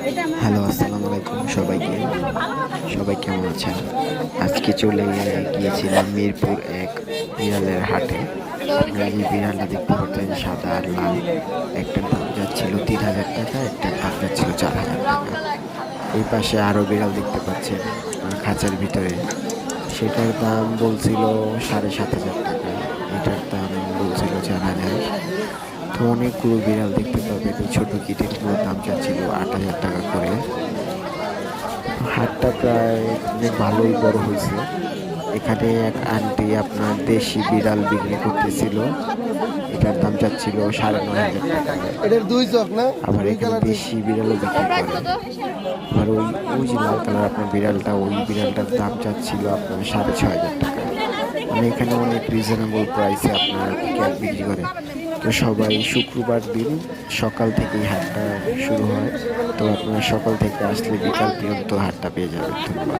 Hello, আসসালামু আলাইকুম সবাইকে। সবাই কেমন আছেন? আজকে চলে গিয়েছিলাম মিরপুর এক বিড়ালের হাটে। আপনারা যে বিড়ালটা দেখতে পাচ্ছেন সাদা আর লাল, একটার দাম যাচ্ছিল 3,000 টাকা, একটার দাম যাচ্ছিল 4,000 টাকা। এই পাশে আরও বিড়াল দেখতে পাচ্ছেন খাঁচার ভিতরে, সেটার দাম বলছিল 7,500 টাকা, এটার দাম বলছিল 4,000। তো অনেকগুলো বিড়াল দেখতে পাবেন। এই ছোটো কিটেনগুলোর দাম চাচ্ছিল 8,000 টাকা করে। হাটটা প্রায় অনেক ভালোই বড় হয়েছে। এখানে এক আন্টি আপনার দেশি বিড়াল বিক্রি করতেছিল, এটার দাম চাচ্ছিল 9,500 টাকা। এটার দুই চোখ না, আবার দুই এখানে কালার। দেশি বিড়ালও বিক্রি করে। আবার ওই ওই যে লাল কালার আপনার বিড়ালটা, ওই বিড়ালটার দাম চাচ্ছিল আপনার 6,500 টাকা। মানে এখানে অনেক রিজনেবল প্রাইসে আপনার ক্যাট বিক্রি করে। তো সবাই শুক্রবার দিন সকাল থেকেই হাটটা শুরু হয়। তো আপনারা সকাল থেকে আসলে বিকাল পর্যন্ত হাটটা পেয়ে যাবেন। ধন্যবাদ।